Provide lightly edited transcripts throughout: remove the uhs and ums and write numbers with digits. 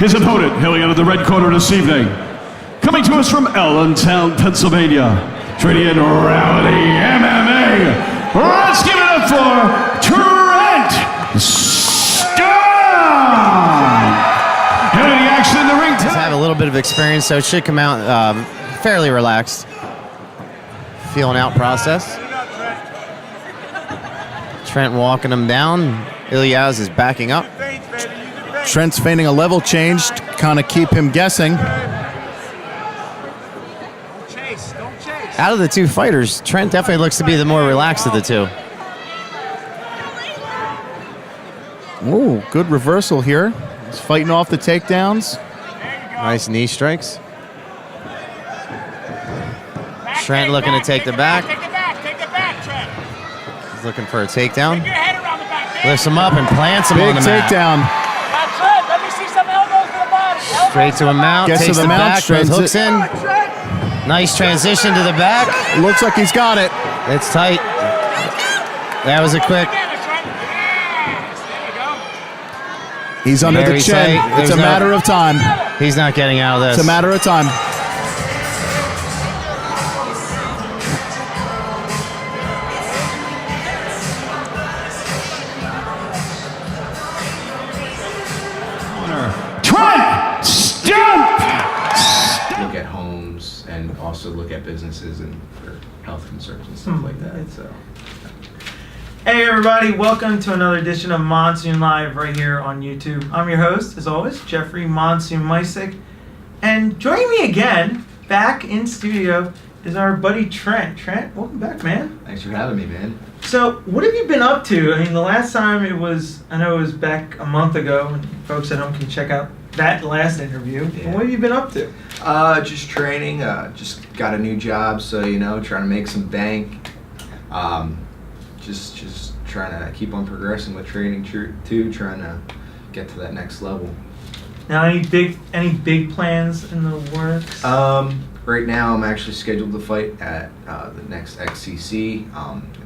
His opponent, hailing out of the red corner this evening, coming to us from Allentown, Pennsylvania, training in Rowdy MMA. Let's give it up for Trent Stump! Hailing the action in the ring tonight. Have a little bit of experience, so it should come out fairly relaxed. Feeling out process. Trent walking him down. Ilyas is backing up. Trent's feigning a level change to kind of keep him guessing. Out of the two fighters, Trent definitely looks to be the more relaxed of the two. Ooh, good reversal here. He's fighting off the takedowns. Nice knee strikes. Trent looking to take the back. He's looking for a takedown. Lifts him up and plants him on the mat. Big takedown. Straight to a mount, Gets takes to the the mount, back, both hooks in. Nice transition to the back. Looks like he's got it. It's tight. That was a quick. He's under Very the chin. tight. It's a There's matter of time. He's not getting out of this. It's a matter of time. Trent Stump! Look at homes and also look at businesses and for health concerns and stuff like that. So, Hey everybody, welcome to another edition of Monsoon Live right here on YouTube. I'm your host, as always, Jeffrey Monsoon Mysick. And joining me again, back in studio, is our buddy Trent. Trent, welcome back, man. thanks for having me, man. So, what have you been up to? I mean, the last time I know it was back a month ago, and folks at home can check out that last interview. Yeah. What have you been up to? Just training. Just got a new job, so trying to make some bank. Just trying to keep on progressing with training too, trying to get to that next level. Now, any big plans in the works? Right now I'm actually scheduled to fight at the next XCC.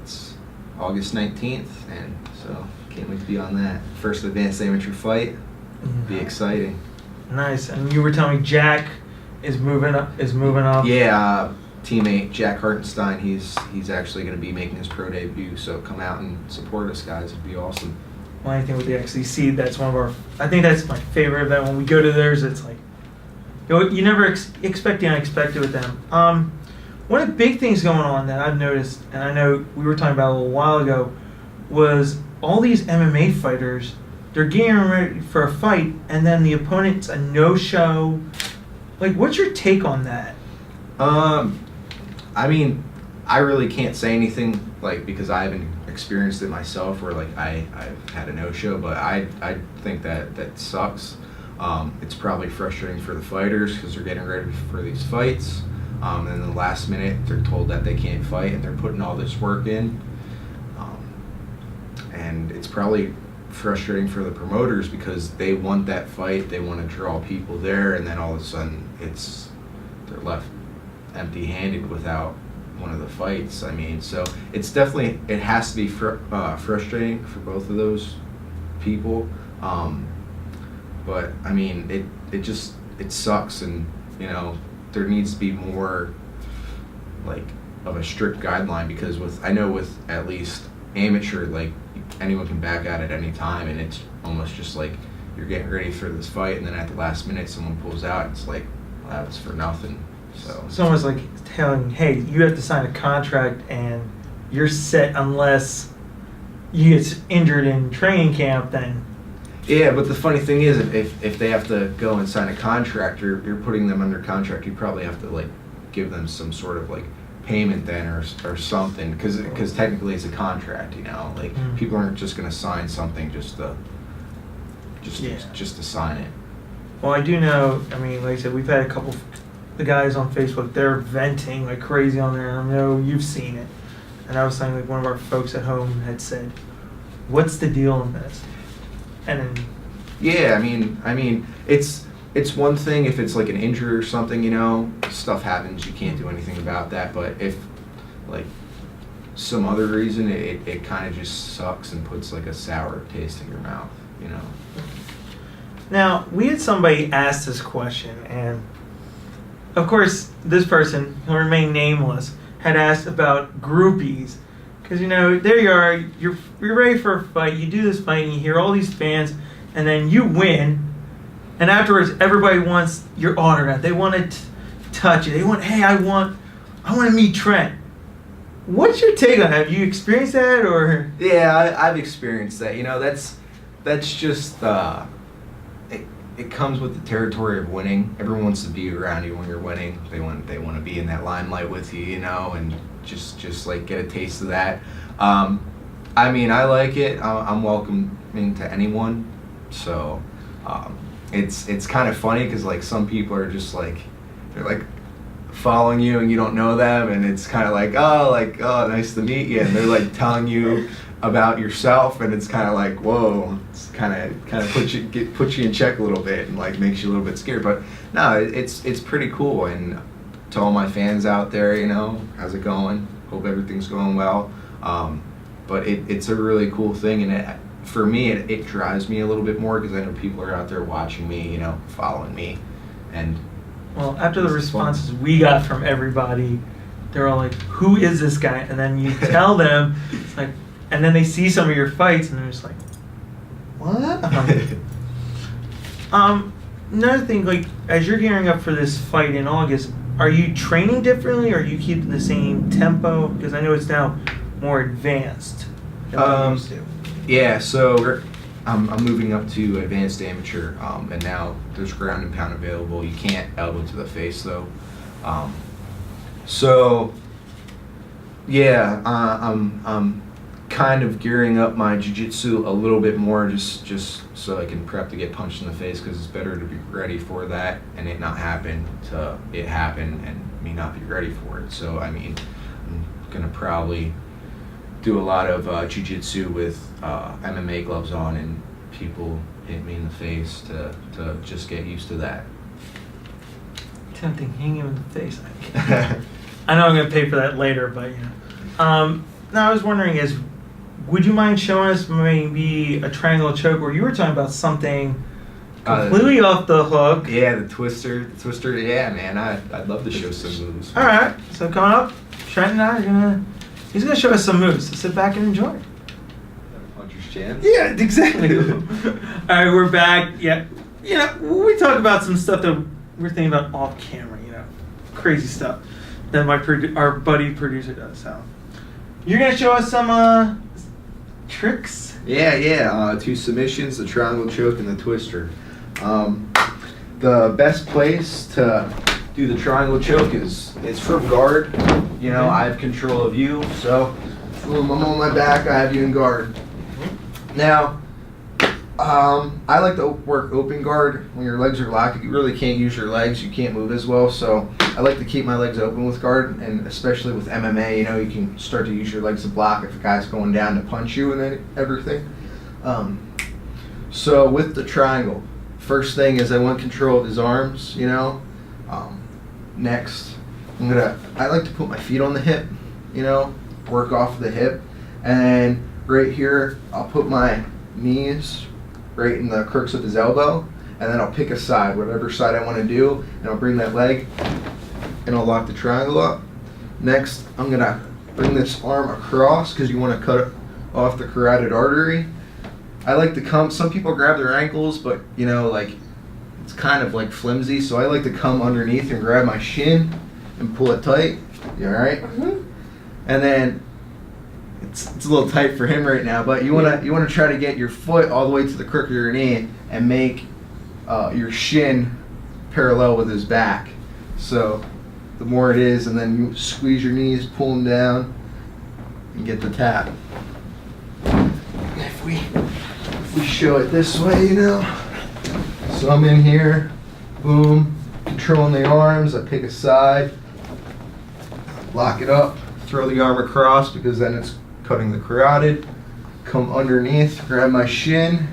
It's August 19th, and so can't wait to be on that. First advanced amateur fight. Be exciting. Nice. And you were telling me Jack is moving up. Yeah, teammate Jack Hartenstein, he's actually going to be making his pro debut, so come out and support us, guys. It'd be awesome. Well, anything with the XCC, that's one of our. I think that's my favorite event. When we go to theirs, it's like you never expect the unexpected with them. One of the big things going on that I've noticed, and I know we were talking about a little while ago, was all these MMA fighters. They're getting ready for a fight, and then the opponent's a no-show. Like, what's your take on that? I mean, I really can't say anything, like, because I haven't experienced it myself, where like I've had a no-show, but I think that sucks. It's probably frustrating for the fighters because they're getting ready for these fights, and in the last minute they're told that they can't fight, and they're putting all this work in, and it's probably frustrating for the promoters because they want that fight, they want to draw people there, and then all of a sudden they're left empty-handed without one of the fights. I mean, so it has to be frustrating for both of those people, but I mean it sucks, and there needs to be more like of a strict guideline, because I know with at least amateur, like, anyone can back out at any time, and it's almost just like you're getting ready for this fight, and then at the last minute someone pulls out. It's like, well, that was for nothing. So It's almost like telling, hey, you have to sign a contract and you're set unless you get injured in training camp. Then yeah, but the funny thing is, if they have to go and sign a contract, you're putting them under contract. You probably have to like give them some sort of like payment then or something, because technically it's a contract, like people aren't just going to sign something just to sign it. Well, I do know, I mean, like I said, we've had a couple of the guys on Facebook, they're venting like crazy on there, and I know you've seen it. And I was saying, like, one of our folks at home had said, what's the deal in this? And then yeah, I mean it's one thing if it's like an injury or something, stuff happens, you can't do anything about that. But if like some other reason, it kind of just sucks and puts like a sour taste in your mouth, Now, we had somebody ask this question, and of course, this person, who'll remain nameless, had asked about groupies. Because, there you are, you're ready for a fight, you do this fight, and you hear all these fans, and then you win, and afterwards, everybody wants your autograph. They want to touch it. They want, hey, I want to meet Trent. What's your take on that? Have you experienced that, or? Yeah, I've experienced that. That's just it comes with the territory of winning. Everyone wants to be around you when you're winning. They want to be in that limelight with you, and just like get a taste of that. I mean, I like it. I'm welcoming to anyone. So it's kind of funny because like some people are just like they're like following you and you don't know them, and it's kind of like oh nice to meet you, and they're like telling you about yourself, and it's kind of like whoa, it's kind of puts you in check a little bit and like makes you a little bit scared. But no, it's pretty cool. And to all my fans out there, how's it going? Hope everything's going well. But it's a really cool thing, and for me it drives me a little bit more because I know people are out there watching me, following me, and well, after the responses we got from everybody, they're all like, "Who is this guy?" And then you tell them, it's like. And then they see some of your fights, and they're just like, "What?" Another thing, like as you're gearing up for this fight in August, are you training differently, or are you keeping the same tempo? Because I know it's now more advanced than what you used to. Yeah, so I'm moving up to advanced amateur, and now there's ground and pound available. You can't elbow to the face though. So yeah, I'm kind of gearing up my jiu-jitsu a little bit more just so I can prep to get punched in the face, because it's better to be ready for that and it not happen to it happen and me not be ready for it. So I mean, I'm gonna probably do a lot of jiu-jitsu with MMA gloves on, and people hit me in the face to just get used to that. Tempting, hang him in the face. I know I'm gonna pay for that later, but now I was wondering would you mind showing us maybe a triangle choke where you were talking about something completely off the hook? Yeah, the twister. Yeah, man, I'd love to show some moves. All right, so coming up, Trent and I he's gonna show us some moves. So sit back and enjoy. Puncher's chance. Yeah, exactly. All right, we're back. Yeah, we talk about some stuff that we're thinking about off camera. Crazy stuff that our buddy producer does. So you're gonna show us some tricks. Yeah. 2 submissions, the triangle choke and the twister. The best place to do the triangle choke is from guard. I have control of you, so boom, I'm on my back, I have you in guard. Now, I like to work open guard. When your legs are locked, you really can't use your legs, you can't move as well, so I like to keep my legs open with guard, and especially with MMA, you can start to use your legs to block if a guy's going down to punch you and then everything. So with the triangle, first thing is I want control of his arms, Next, I like to put my feet on the hip, work off the hip, and right here, I'll put my knees right in the crooks of his elbow, and then I'll pick a side, whatever side I want to do, and I'll bring that leg, and I'll lock the triangle up. Next, I'm going to bring this arm across, because you want to cut off the carotid artery. I like to come, some people grab their ankles, but, it's kind of like flimsy, so I like to come underneath and grab my shin and pull it tight. You all right? Mm-hmm. And then it's a little tight for him right now, but you want to try to get your foot all the way to the crook of your knee and make your shin parallel with his back. So the more it is, and then you squeeze your knees, pull them down, and get the tap. If we show it this way, So I'm in here, boom, controlling the arms, I pick a side, lock it up, throw the arm across because then it's cutting the carotid, come underneath, grab my shin,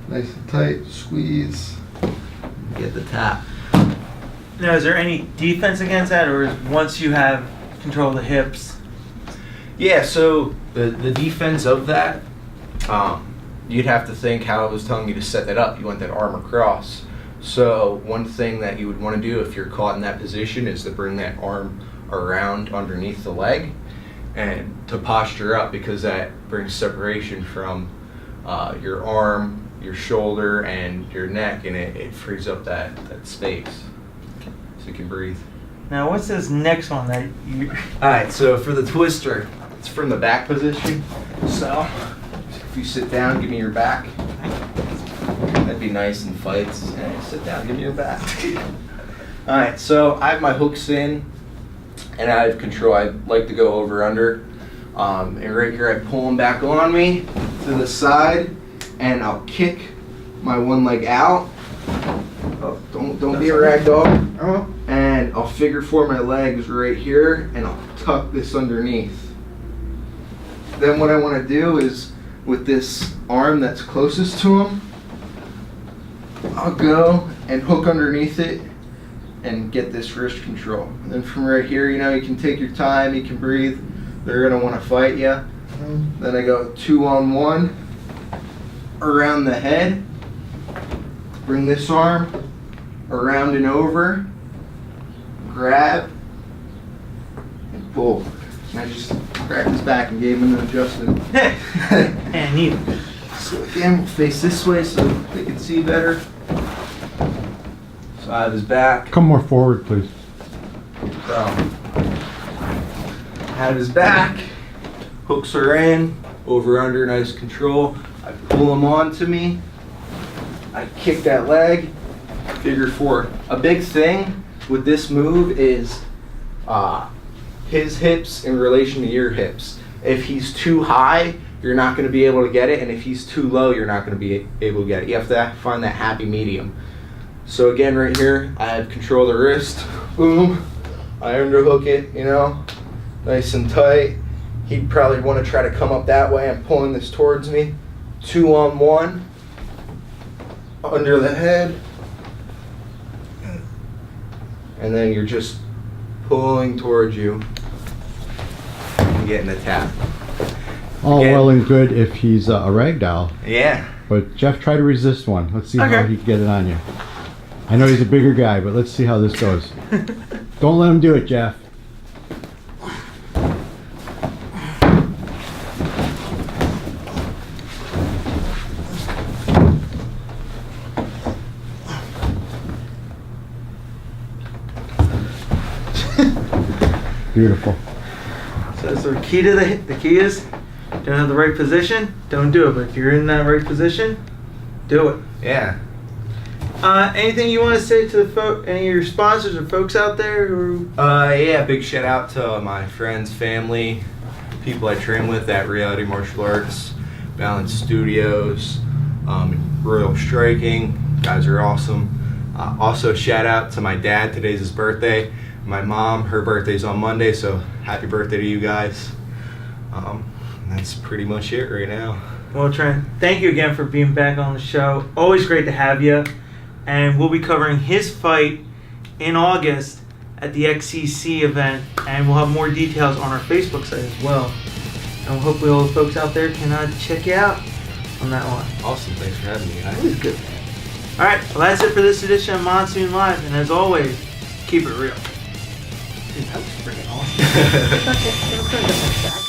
nice and tight, squeeze, get the tap. Now, is there any defense against that, or is once you have control of the hips? Yeah, so the defense of that, you'd have to think how I was telling you to set that up. You want that arm across. So one thing that you would want to do if you're caught in that position is to bring that arm around underneath the leg and to posture up, because that brings separation from your arm, your shoulder, and your neck, and it frees up that space so you can breathe. Now, what's this next one that you? All right, so for the twister, it's from the back position. So if you sit down, give me your back. That'd be nice in fights. And sit down, give me your back. All right, so I have my hooks in, and I have control. I like to go over under, and right here I pull them back on me to the side, and I'll kick my one leg out. Oh, don't be a rag dog. And I'll figure four my legs right here, and I'll tuck this underneath. Then what I want to do is, with this arm that's closest to him, I'll go and hook underneath it and get this wrist control. And then from right here, you know, you can take your time, you can breathe. They're gonna want to fight you. Then I go 2-on-1 around the head. Bring this arm around and over. Grab and pull. And I just grabbed his back and gave him an adjustment. And neat. So again, we'll face this way so they can see better. So I have his back. Come more forward, please. So, have his back, hooks are in, over under, nice control. I pull him onto me, I kick that leg, figure four. A big thing with this move is his hips in relation to your hips. If he's too high, you're not going to be able to get it, and if he's too low, you're not going to be able to get it. You have to find that happy medium. So again, right here, I have control of the wrist. Boom. I underhook it, you know, nice and tight. He'd probably want to try to come up that way. I'm pulling this towards me. 2-on-1. Under the head. And then you're just pulling towards you and getting the tap. All Again. well and good if he's a rag doll. Yeah. But Jeff, try to resist one. Let's see how Okay. he can get it on you. I know he's a bigger guy, but let's see how this goes. Don't let him do it, Jeff. Beautiful. So that's the key to the key is, don't have the right position, don't do it. But if you're in that right position, do it. Yeah. Anything you want to say to the any of your sponsors or folks out there who? Yeah, big shout out to my friends, family, people I train with at Reality Martial Arts, Balance Studios, Royal Striking. Guys are awesome. Also, shout out to my dad. Today's his birthday. My mom, her birthday's on Monday, so happy birthday to you guys. That's pretty much it right now. Well, Trent, thank you again for being back on the show. Always great to have you. And we'll be covering his fight in August at the XCC event, and we'll have more details on our Facebook site as well. And hopefully all the folks out there can check you out on that one. Awesome, thanks for having me, guys. Always good. All right, well that's it for this edition of Monsoon Live, and as always, keep it real. Dude, that was freaking awesome.